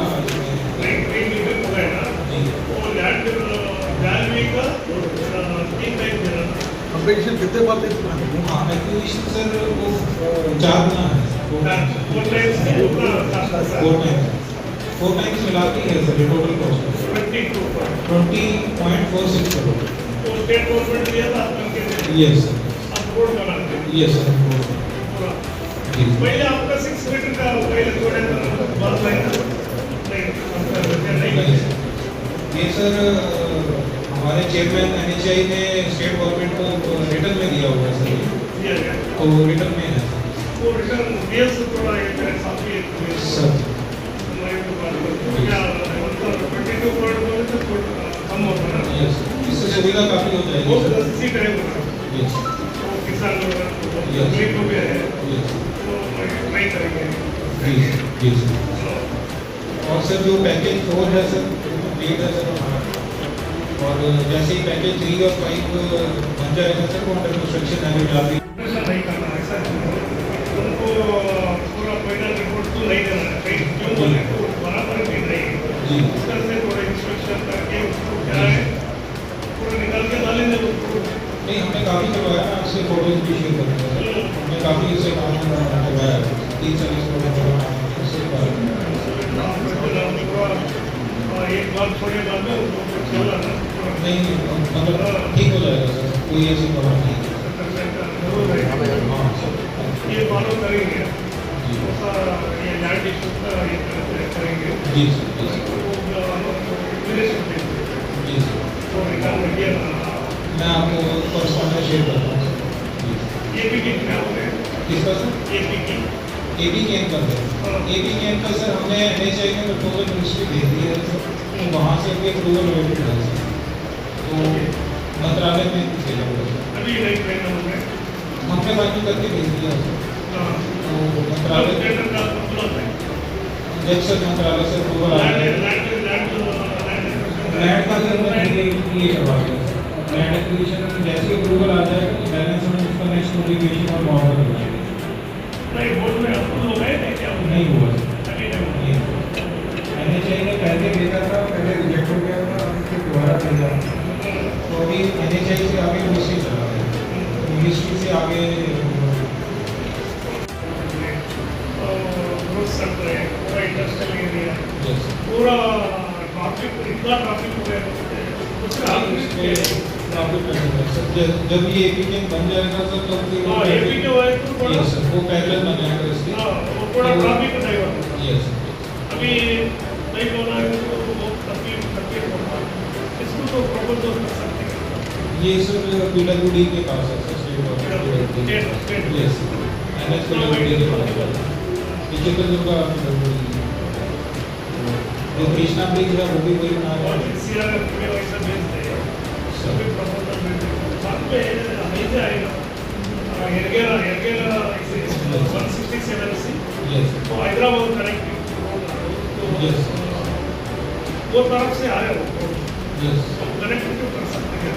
कंपटीशन कितने बार देख हाँ एक्विजिशन सर वो 4 गुना है, 4 टाइम्स मिला के है sir total cost 20.46 crore. State government दिया था यस सर, अप्रूव करा यस सर। पहले आपका 6 मीटर का पहले थोड़े बात नहीं ये सर हमारे चेयरमैन NHI ने स्टेट गवर्नमेंट को रिटर्न में दिया हुआ है सर, तो रिटर्न में है वो रिटर्न दिया से थोड़ा एक साथी सर। कम होता है यस, इससे सुविधा काफ़ी हो जाएगी वो सर। इसी करेगा यस किसान लोग Yes. को भी है यस तो ट्राई करेंगे। जी सर। और सर जो पैकेज 4 है सर कंप्लीट है सर हमारा, और जैसे ही पैकेज 3 और 5 बन जाएगा सर वो अंडर कंस्ट्रक्शन है जाती ऐसा नहीं करना है सर, उनको पूरा फाइनल रिपोर्ट तो नहीं देना है, कहीं क्यों बोले तो बराबर भी नहीं जी उस तरह से थोड़ा इंस्पेक्शन करके उसको क्या है पूरा निकाल के डालेंगे उसको। नहीं हमने काफ़ी करवाया, आपसे फोटोज भी शेयर करेंगे सर। हमने काफ़ी इसे काम करवाया 3 सर्विस एक बार थोड़े बाद में उसको चला ना नहीं मतलब ठीक हो जाएगा सर, कोई ऐसी प्रॉब्लम नहीं हाँ सर। ये फॉलो करेंगे जी ये लैंड इशू का ये करेंगे जी सर जी सर तो निकाल लगे मैं आपको कॉरेस्पॉन्डेंस शेयर करता हूँ ये भी क्या हो गया किसका सर ये भी AB कैंप का सर, AB कैंप का सर हमने NHI में प्रपोजल मिनिस्ट्री भेज दिया है सर, तो वहाँ से भी अप्रूवल अवेलेबल है सर, तो मंत्रालय में भेजा हुआ है अभी नहीं करना होगा हमने बाकी करके भेज दिया सर, तो मंत्रालय जब सर मंत्रालय से अप्रूवल आ गया लैंड का सर ये करवा दिया सर, लैंड एक्विजिशन जैसे अप्रूवल आ जाएगा तो बैलेंस में उसका नेक्स्ट नोटिफिकेशन और ऑर्डर हो जाएगा। नहीं बोर्ड में अप्रूव हो गए क्या नहीं हुआ सर, अभी नहीं NHI ने पहले भेजा था, पहले रिजेक्ट हो गया था, फिर दोबारा भेजा, तो अभी NHI से आगे मिनिस्ट्री चला है, मिनिस्ट्री से आगे पूरा इंडस्ट्रियल एरिया यस पूरा ट्रैफिक इतना ट्रैफिक हो गया जब ये AP कैंप बन जाएगा सर तब फिर एपी के वाले तो बड़ा यस सर वो पैरेलल बन जाएगा इसके वो पूरा ट्रैफिक नहीं होगा यस अभी नहीं होना है तो बहुत तकलीफ होगा इसको तो प्रपोजल कर सकते हैं ये सर PWD के पास है sir, state government. Yes, NH PWD के पास है। चित्रदुर्ग जो कृष्णा ब्रिज है वो भी वही बना रहा है। हैदराबाद कनेक्टिंग वो तरफ से आए हो कनेक्टिविटी कर सकते हैं।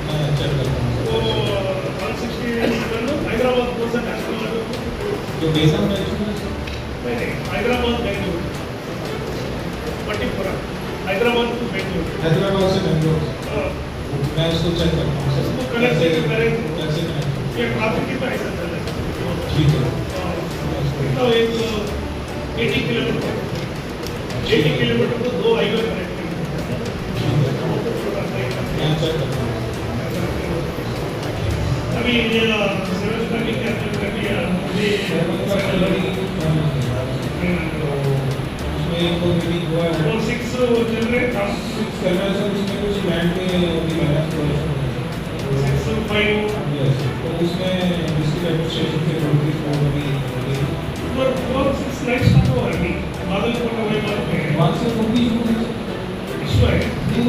मैं चेक करता हूँ वो 167 हैदराबाद को से नेशनल लेवल जो बेसन नहीं, हैदराबाद बेंगलुरु पर्टिकुलर हैदराबाद टू बेंगलुरु, हैदराबाद से बेंगलोर। मैं उसको चेक करता हूँ उसको कनेक्ट करें कैसे कनेक्ट। ये ट्रैफिक कितना ऐसा चले ठीक है, तो एक 80 किलोमीटर 80 किलोमीटर को 2 हाईवे कनेक्ट मैं चेक करता हूँ। अभी ये सेवन करने की कर दिया मुझे उसमें एक मीटिंग हुआ है, 6 चल रहे काम करना है सर। उसमें कुछ लैंड पे अभी बैलेंस तो 6 यस, तो उसमें डिस्ट्रिक्ट एडमिनिस्ट्रेशन के नोटिस को अभी और 6 लाइट्स का तो है बादल को वही बात है वहाँ से वो भी इशू है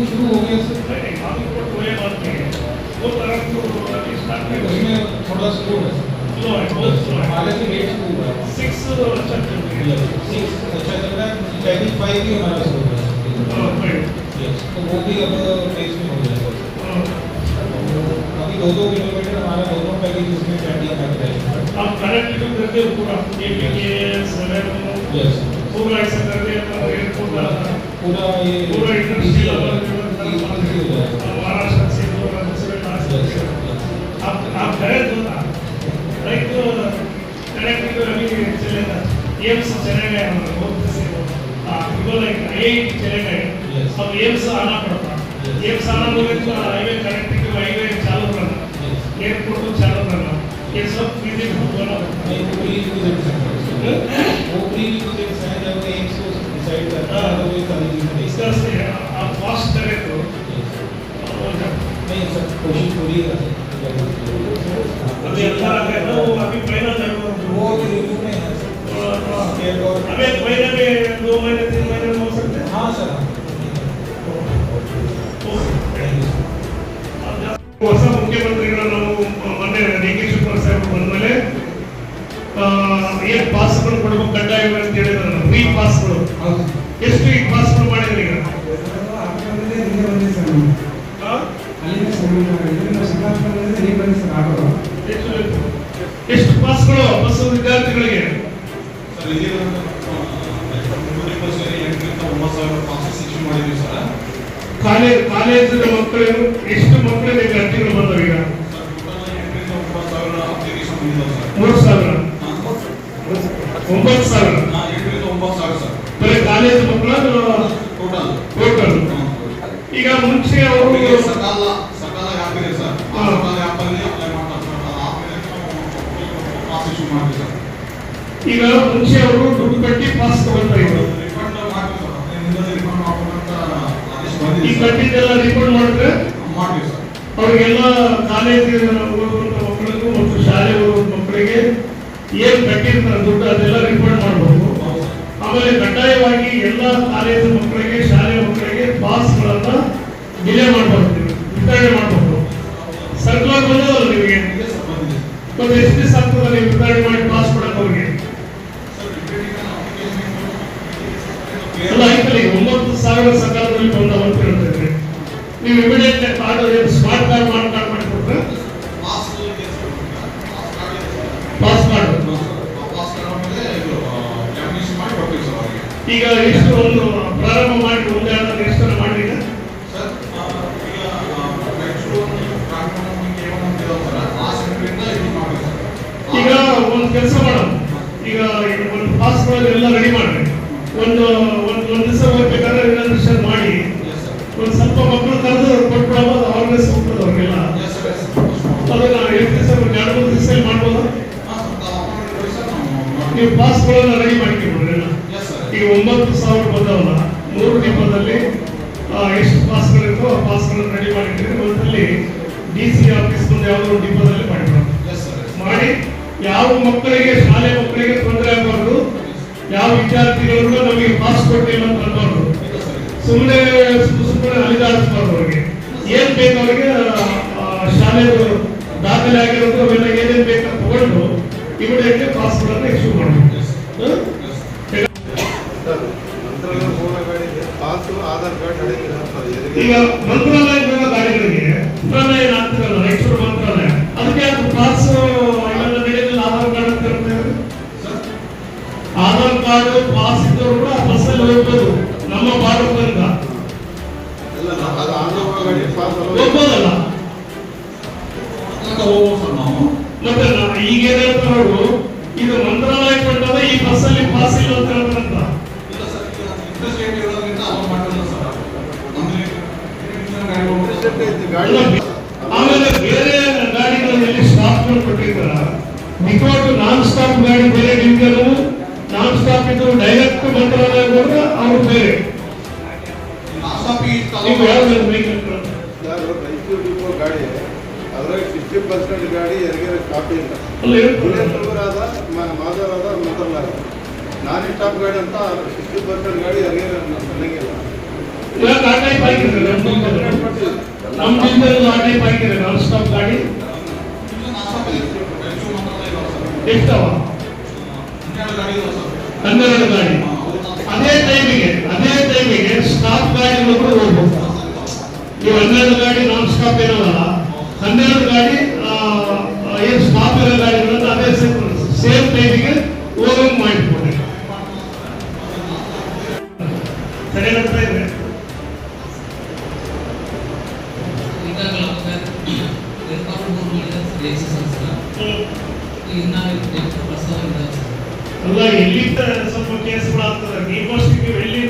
शुरू हो गया सर। नहीं बादल को वही बात है वो तरफ तो स्टार्ट में उसमें थोड़ा स्लो है, स्लो है बहुत स्लो है। हालांकि रेट स्लो है। 6 अच्छा चल रहा है 6 अच्छा चल रहा है, टैगिंग 5 भी हमारा स्लो है। यस, तो वो भी अब पेज में हो जाएगा। अभी 2-2 किलोमीटर हमारा दोनों पैकेज उसमें पेंडिंग लग रहा है। आप कनेक्टिविटी करते हो पूरा यस, पूरा ऐसा करते हैं तो एयरपोर्ट पूरा ये पूरा इंडस्ट्रियल easy हो जाएगा। महाराष्ट्र से पूरा दूसरे क्लास आप गए तो था लाइक कनेक्टिविटी अभी चलेगा एम्स चले गए हमारे बहुत से बिल्कुल लाइक IIT चले गए अब एम्स आना पड़ता एम्स आना बोले तो हाईवे कनेक्टिविटी हाईवे चालू करना एयरपोर्ट को चालू करना ये सब चीजें बहुत बड़ा नहीं, वो प्री रिक्विजिट्स हैं जब एम्स को डिसाइड करता है तो वो सारी चीज़ें इसका से आप फास्ट करें तो नहीं सर, कोशिश पूरी है। अभी अच्छा है ना वो अभी पहला वो रिव्यू में है सर। अभी एक महीने में 2 महीने 3 महीने में हो सकते हैं। हाँ सर, ಹೊಸ ಮುಖ್ಯಮಂತ್ರಿಗಳು ನಾವು ಮೊನ್ನೆ DK ಶಿವಕುಮಾರ್ ಸಾಹೇಬ್ ಬಂದ್ಮೇಲೆ ಏನ್ ಪಾಸ್ಗಳು ಕೊಡಬೇಕು ಕಡ್ಡಾಯ ಅಂತ ಹೇಳಿದ್ರು, ಫ್ರೀ ಪಾಸ್ಗಳು ಎಷ್ಟು ಈ ಪಾಸ್ಗಳು ಮಾಡಿದ್ರಿ ಈಗ? ಎಷ್ಟು ಪಾಸ್ಗಳು ಬಸ್ ವಿದ್ಯಾರ್ಥಿಗಳಿಗೆ? ಸರ್ ಇಲ್ಲಿ 9,000 ಪಾಸಸ್ ಇಶ್ಯೂ ಮಾಡಿದ್ವಿ ಸರ್। ಕಾಲೇಜಿನ ಮಕ್ಕಳು ಎಷ್ಟು ಮಕ್ಕಳಿಗೆ ಅರ್ಜಿಗಳು ಬಂದವು ಈಗ? 3,000 9,000 ಬರೀ ಕಾಲೇಜ್ ಮಕ್ಕಳ ಟೋಟಲ್. ಈಗ ಮುಂಚೆ ಅವರು ಸಕಾಲ ಆಗಿದೆ ಸರ್, ಸಕಾಲ ಆ್ಯಪಲ್ಲಿ ಅಪ್ಲೈ ಪಾಸ್ ಇಶ್ಯೂ ಮಾಡಿದ್ವಿ ಸರ್। ಈಗ ಮುಂಚೆ ಅವರು ದುಡ್ಡು ಕಟ್ಟಿ ಪಾಸ್ ತಗೊಳ್ತಾ ಇದ್ರು, ಈ ಕಟ್ಟಿದ್ದೆಲ್ಲ ರಿಫಂಡ್ ಮಾಡಿದ್ರೆ ಅವ್ರಿಗೆಲ್ಲ ಕಾಲೇಜ್ ಓದುವಂತ ಮಕ್ಕಳಿಗೂ ಮತ್ತು ಶಾಲೆ ಓದುವಂತ ಮಕ್ಕಳಿಗೆ ಏನ್ ಕಟ್ಟಿರ್ತಾರೆ ದುಡ್ಡು ಅದೆಲ್ಲ ರಿಫಂಡ್ ಮಾಡಬಹುದು. ಆಮೇಲೆ ಕಡ್ಡಾಯವಾಗಿ ಎಲ್ಲ ಕಾಲೇಜು ಮಕ್ಕಳಿಗೆ ಶಾಲೆ ಮಕ್ಕಳಿಗೆ ಪಾಸ್ಗಳನ್ನ ಡಿಲೇ ಮಾಡಬಾರ್ದು, ವಿತರಣೆ ಮಾಡಬಹುದು. ಸರ್ಕಾರ ಬಂದದಲ್ಲ ನಿಮಗೆ, ಮತ್ತೆ ಎಷ್ಟು ದಿವಸ ಆಗ್ತದೆ ನೀವು ವಿತರಣೆ ಮಾಡಿ ಪಾಸ್ ಕೊಡಕ್ಕೆ ಅವ್ರಿಗೆ? ಎಲ್ಲ ಆಯ್ತಲ್ಲ, 9,000 ಸರ್ಕಾರದಲ್ಲಿ ಬಂದವ ಅಂತ ಹೇಳ್ತಿದ್ರೆ ನೀವು ಇಮಿಡಿಯೇಟ್ ಕಾರ್ಡ್ ಸ್ಮಾರ್ಟ್ ಕಾರ್ಡ್ ಮಾಡಿಕೊಟ್ರೆ ಪಾಸ್ ಕಾರ್ಡ್ ಈಗ ಎಷ್ಟು ಒಂದು ಪ್ರಾರಂಭ ಮಾಡಿ ಒಂದೇ ಆದ ಎಷ್ಟು ಮಾಡಿ ಈಗ ಒಂದು ಕೆಲಸ ಮಾಡೋಣ, ಈಗ ಒಂದು ಪಾಸ್ಗಳಲ್ಲಿ ಎಲ್ಲ ರೆಡಿ ಮಾಡ್ರಿ. ಒಂದು ದಿವಸ ಹೋಗ್ಬೇಕಾದ್ರೆ ರಿಜಿಸ್ಟ್ರೇಷನ್ ಮಾಡಿ ಒಂದು ಸ್ವಲ್ಪ ಮಕ್ಕಳು ಕರೆದು ಕೊಟ್ಬಿಡಬಹುದು, ಅವೇರ್ನೆಸ್ ಹೋಗ್ತದೆ ಅವ್ರಿಗೆಲ್ಲ. ಅದನ್ನ ಎಷ್ಟು ದಿವಸ 2-3 ದಿವಸದಲ್ಲಿ ಮಾಡ್ಬೋದಾ? ನೀವು ಪಾಸ್ಗಳೆಲ್ಲ ರೆಡಿ ಮಾಡ್ಕೊಂಡ್ಬಿಡ್ರಿ. ಈಗ 9,000 ಬಂದವಲ್ಲ 3 ದೀಪದಲ್ಲಿ ಎಷ್ಟು ಪಾಸ್ಗಳಿರ್ತೋ ಆ ಪಾಸ್ಗಳನ್ನು ರೆಡಿ ಮಾಡಿದ್ದೀವಿ. ಒಂದಲ್ಲಿ DC ಆಫೀಸ್ ಮುಂದೆ ಯಾವುದೋ ಡಿಪೋದಲ್ಲಿ ಮಾಡಿ ಯಾವ ಮಕ್ಕಳಿಗೆ ಶಾಲೆ ಮಕ್ಕಳಿಗೆ ತೊಂದರೆ ಆಗಬಾರ್ದು, ಯಾವ ವಿದ್ಯಾರ್ಥಿಗಳು ನಮಗೆ ಪಾಸ್ ಕೊಟ್ಟಿಲ್ಲ ಅಂತ ಅನ್ಬಾರ್ದು, ಸುಮ್ಮನೆ ಅಲಿದಾಡಿಸ್ಬಾರ್ದು. ಅವ್ರಿಗೆ ಏನ್ ಬೇಕು ಅವ್ರಿಗೆ ಶಾಲೆ ದಾಖಲೆ ಆಗಿರೋದು ಅವೆಲ್ಲ ಏನೇನು ಬೇಕಂತ ತಗೊಂಡು ಇಮಿಡಿಯೇಟ್ಲಿ ಪಾಸ್ಗಳನ್ನು ಇಶ್ಯೂ ಮಾಡಬೇಕು. ಈಗ ಮಂತ್ರಾಲಯದ ಗಾಡಿಗಳಿಗೆ ಮಂತ್ರಾಲಯ ಏನಾಗ್ತಿರಲ್ಲ, ರಾಯಚೂರು ಮಂತ್ರಾಲಯ, ಅದಕ್ಕೆ ಅದು ಪಾಸ್ ಇವೆಲ್ಲ ನಡೆಯಲಿಲ್ಲ. ಆಧಾರ್ ಕಾರ್ಡ್ ಅಂತ ಇರುತ್ತೆ, ಆಧಾರ್ ಕಾರ್ಡ್ ಪಾಸ್ ಇದ್ದವರು ಕೂಡ ಬಸ್ಸಲ್ಲಿ ಹೋಗ್ಬೋದು. ನಮ್ಮ ಭಾರತದಿಂದ ಹೋಗ್ಬೋದಲ್ಲ. ಮತ್ತೆ ಈಗ ಏನ್ ಹೇಳ್ತಾರೆ ಅವರು, ಇದು ಮಂತ್ರಾಲಯ ಕೊಂಡಾಗ ಈ ಬಸ್ಸಲ್ಲಿ ಪಾಸ್ ಇಲ್ಲ ಅಂತ ಹೇಳ್ತಾರಂತ. ಆಮೇಲೆ ಬೇರೆ ಗಾಡಿಗಳಲ್ಲಿ ಸ್ಟಾಪ್ ಕೊಟ್ಟಿರ್ತಾರ, ವಿತೌಟ್ ನಾನ್ ಸ್ಟಾಪ್ ಗಾಡಿ ಬೇರೆ ನಿಮ್ಗೆಲ್ಲ ನಾನ್ ಸ್ಟಾಪ್ ಇದ್ದು ಡೈರೆಕ್ಟ್ ಮಂತ್ರಾಲಯ ಹೋದ್ರೆ ಅವರು ಬೇರೆ. ನೀವು ಯಾರು ರಾಯಚೂರು ಡಿಪೋ ಗಾಡಿ ಅದ್ರಾಗ 60% ಗಾಡಿ ಯಾರಿಗಾರ ಕಾಪಿ ಇಲ್ಲ, ಮಾಧವರಾದ ಮಂತ್ರಾಲಯ. ನಾನ್ ಸ್ಟಾಪ್ ಗಾಡಿ ಅಂತ 60% ಗಾಡಿ ಯಾರಿಗಾರ ನನಗಿಲ್ಲ. ನಾನ್ ಸ್ಟಾಪ್ ಗಾಡಿ ಎಷ್ಟವ? 12 ಗಾಡಿ. ಅದೇ ಟೈಮಿಗೆ ಸ್ಟಾಪ್ ಗಾಡಿಗಳು ಕೂಡ ಹೋಗ್ಬೋದು. ನೀವು 12 ಗಾಡಿ ನಾನ್ ಸ್ಟಾಪ್ ಇರೋಲ್ಲ, 12 ಗಾಡಿ ಏನು ಸ್ಟಾಪ್ ಇರೋ ಗಾಡಿಗಳನ್ನು ಅದೇ ಸೇಮ್ ಟೈಮಿಗೆ ಹೋಗಂಗ್ ಮಾಡಿಕೊಡಿ. ಸರಿ ಆಗ್ತಾ ಇದೆ. ಅಲ್ಲ, ಎಲ್ಲಿಂದ ಸ್ವಲ್ಪ ಕೇಸ್ಗಳಾಗ್ತದೆ. ನೀವಷ್ಟು ಎಲ್ಲಿ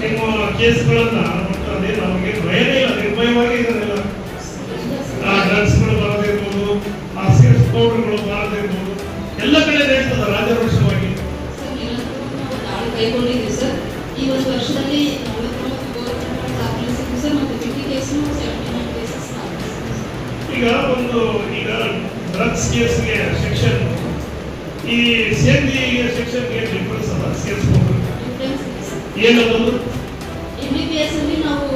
ನಿಮ್ಮ ಕೇಸ್ಗಳನ್ನ ಅದೇ ನಮಗೆ ಭಯನೇ ಇಲ್ಲ, ನಿರ್ಭಯವಾಗಿ ಇದನ್ನೆಲ್ಲ ಡ್ರಗ್ಸ್ಗಳು ಬರೋದಿರ್ಬೋದು, ಆ ಸೇಲ್ಸ್ ಪೌಡರ್ಗಳು ಬರೋದಿರ್ಬೋದು, ಎಲ್ಲ ಕಡೆ ನಡೀತದೆ ರಾಜರೋಷವಾಗಿ. ಕೈಗೊಂಡಿದ್ದೀವಿ ಸರ್. ಈ ಒಂದು ವರ್ಷದಲ್ಲಿ 49 ದಾಖಲಿಸಿದ್ವಿ ಸರ್, ಮತ್ತು 50 ಕೇಸು 79 ಕೇಸಸ್. ಈಗ ಡ್ರಗ್ಸ್ ಕೇಸ್ಗೆ ಸೆಕ್ಷನ್, ಈ ಸೇಫ್ಟಿ ಸೆಕ್ಷನ್ಗೆ ಡಿಫರೆನ್ಸ್ ಅಲ್ಲ. ಸೇಲ್ಸ್ ಪೌಡರ್ ಏನದು? MBBS ಅಲ್ಲಿ ನಾವು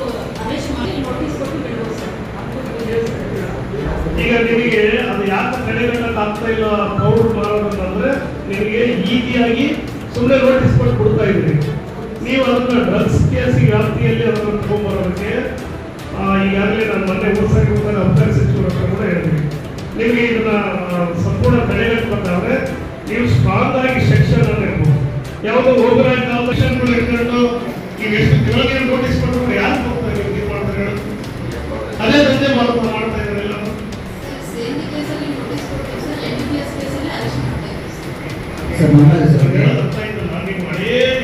ಅರೆಸ್ಟ್ ಮಾಡಿ ನೋಟಿಸ್ ಕೊಟ್ಟು ಬಿಡ್ಬೋದು ಸರ್. ಈಗ ನಿಮಗೆ ಅದು ಯಾಕೆ ತಡೆಗಟ್ಟಕ್ಕೆ ಆಗ್ತಾ ಇಲ್ಲ ಪೌಡರ್ ಮಾರೋದಂದ್ರೆ, ನಿಮಗೆ ಈಸಿಯಾಗಿ ಸುಮ್ಮನೆ ನೋಟಿಸ್ ಕೊಟ್ಟು ಕೊಡ್ತಾ ಇದ್ರಿ. ನೀವು ಅದನ್ನ ಡ್ರಗ್ಸ್ ಕೇಸಿಗೆ ವ್ಯಾಪ್ತಿಯಲ್ಲಿ ಅದನ್ನು ತಗೊಂಡ್ಬರೋದಕ್ಕೆ ಈಗಾಗಲೇ ನಾನು ಮೊನ್ನೆ ಹೋಗಿ ಹೋದಾಗ ಅಬ್ಕಾರಿ ಸಚಿವರು ಕೂಡ ಹೇಳಿದ್ವಿ. ನಿಮಗೆ ಇದನ್ನ ಸಂಪೂರ್ಣ ತಡೆಗಟ್ಟಬೇಕಾದ್ರೆ ನೀವು ಸ್ಟ್ರಾಂಗ್ ಆಗಿ ಸೆಕ್ಷನ್ ಅನ್ನು ಇರ್ಬೋದು. ಯಾವುದೋ ಹೋಗರಾಜ್ ಸೆಕ್ಷನ್ಗಳು ಇಟ್ಕೊಂಡು ಈಗ ಎಷ್ಟು ತಿಂಗಳಿಗೆ ನೋಟಿಸ್ ಕೊಟ್ಟರು ಯಾರು ಹೋಗ್ತಾ ಇದ್ದೀವಿ ಮಾಡ್ತಾರೆ? ಅದೇ ದಂಧೆ ಮಾಡ್ತಾ ಇದ್ದಾರೆ ಎಲ್ಲ.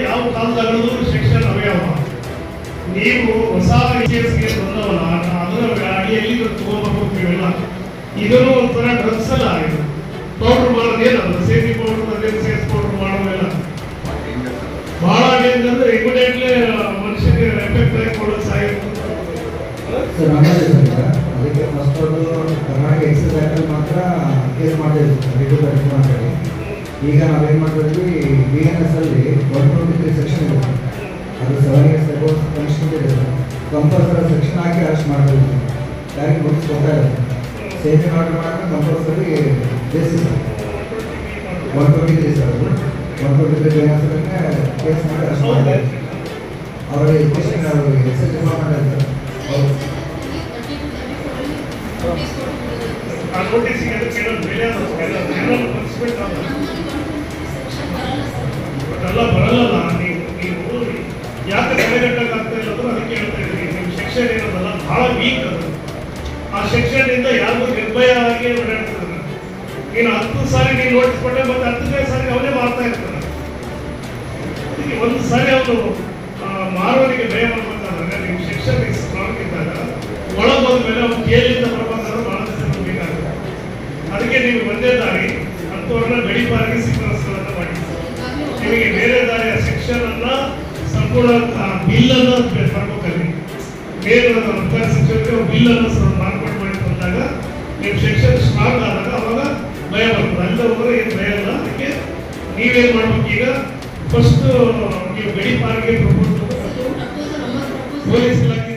ಯಾವ ಕಾಲದಾಗಲೂ ಸೆಕ್ಷನ್ ಅವ್ಯಾವ. ನೀವು ಹೊಸ ಕೇಸ್ಗೆ ಬಂದವಲ್ಲ, ಅದರ ಅಡಿಯಲ್ಲಿ ತಗೊಂಡ್ಬರ್ತೀವಲ್ಲ, ಇದನ್ನು ಒಂಥರ ಡ್ರಗ್ಸ್ ಅಲ್ಲ. ಇದು ಪೌಡರ್ ಮಾಡೋದೇನಲ್ಲ, ಸೇಫ್ಟಿ ಪೌಡರ್ ಅದೇ ಸೇಫ್ ಪೌಡರ್ ಮಾಡೋದಿಲ್ಲ. ಬಹಳ ಏನಂದ್ರೆ ಇಮಿಡಿಯೇಟ್ಲಿ ಮನುಷ್ಯನಿಗೆ ಎಫೆಕ್ಟ್ ಆಗಿ ಕೊಡೋದು ಸಾಯಿತು. ಅದಕ್ಕೆ ಫಸ್ಟ್ ಕರ್ನಾಟಕ ಎಕ್ಸೈಸ್ ಆ್ಯಕ್ಟಲ್ಲಿ ಮಾತ್ರ ಕೇಸ್ ಮಾಡಿರ್ತೀವಿ. ಈಗ ನಾವೇನು ಮಾಡಿದ್ವಿ, BNS ಅಲ್ಲಿ 123 ಸೆಕ್ಷನ್ ಇರುತ್ತೆ, ಅದು 7 years ago ಕಮಿಷನ್ ಇರುತ್ತೆ. ಕಂಪಲ್ಸರಿ ಸೆಕ್ಷನ್ ಹಾಕಿ ಅರೆಸ್ಟ್ ಮಾಡಬೇಕು, ಡೈರೆಕ್ಟ್ ನೋಟಿಸ್ ಕೊಡ್ತಾ ಇರುತ್ತೆ. ಸೇಫ್ಟಿ ಆರ್ಡರ್ ಮಾಡೋಕೆ ಕಂಪಲ್ಸರಿ ಬೇಸಿಸ್ 123 ಸರ್. ಅದು 123 BNS ಕೇಸ್ ಮಾಡಿ ಅರೆಸ್ಟ್ ಮಾಡ್ತಾರೆ. ಅವರಿಗೆ ಎಜುಕೇಷನ್ ಎಕ್ಸೈಸ್ ಡಿಪಾರ್ಟ್ಮೆಂಟ್ ಇರ್ತಾರೆ. ಅದೆಲ್ಲ ಬರಲ್ಲ. ನೀವು ಯಾಕೆ ತಡೆಗಟ್ಟಕ್ಕೆ ಆಗ್ತಾ ಇಲ್ಲ ಅಂದ್ರೆ ಅದಕ್ಕೆ ಹೇಳ್ತಾ ಇದ್ದೀವಿ. ನಿಮ್ಮ ಸೆಕ್ಷನ್ ಏನದಲ್ಲ ಬಹಳ ವೀಕ್ ಅದು. ಆ ಸೆಕ್ಷನ್ ಇಂದ ಯಾರಿಗೂ ನಿರ್ಭಯವಾಗಿ ಓಡಾಡ್ತಿದ್ದಾರೆ. ನೀನು 10 ಸಾರಿ ನೀನು ನೋಟಿಸ್ ಕೊಟ್ಟೆ, ಮತ್ತೆ 10ನೇ ಸಾರಿ ಅವನೇ ಮಾಡ್ತಾ ಇರ್ತಾನೆ. ಅದಕ್ಕೆ ಒಂದು ಸಾರಿ ಅವನು ಮಾರೋನಿಗೆ ಭಯ ಮಾಡ್ಬೇಕಾದ್ರೆ ನಿಮ್ಮ ಸೆಕ್ಷನ್ ಸ್ಟ್ರಾಂಗ್ ಇದ್ದಾಗ ಒಳಗೋದ ಮೇಲೆ ಅವ್ನು ಜೈಲಿಂದ ಬರ್ಬೇಕಾದ್ರೆ ಬಹಳ ದಿವಸ ಬೇಕಾಗುತ್ತೆ. ಅದಕ್ಕೆ ನೀವು ಒಂದೇ ದಾರಿ ಅಂಥವ್ರನ್ನ ಗಡಿಪಾರಿಗೆ ಸಿಫಾರಸುಗಳನ್ನು ಮಾಡಿ. ನಿಮಗೆ ಬೇರೆ ದಾರಿಯ ಸೆಕ್ಷನ್ ಅನ್ನ ಸಂಪೂರ್ಣ ಬಿಲ್ ಅನ್ನು ತರಬೇಕಲ್ಲಿ ಮೇಲ್ ಅಧಿಕಾರಿ ಸಚಿವರಿಗೆ ಬಿಲ್ಲನ್ನು ಮಾರ್ಪಾಡು ಮಾಡಿ ಬಂದಾಗ ನೀವು ಸೆಕ್ಷನ್ ಸ್ಟಾರ್ಟ್ ಆದಾಗ ಅವಾಗ ಭಯ ಬರ್ತದೆ. ಅಲ್ಲದವರು ಏನು ಭಯ ಇಲ್ಲ. ಅದಕ್ಕೆ ನೀವೇನು ಮಾಡ್ಬೇಕು ಈಗ ಫಸ್ಟ್ ನೀವು ಗಡಿ ಪಾರಿಗೆ ಪ್ರಪೋಸ್ ಪೊಲೀಸ್ ಇಲಾಖೆ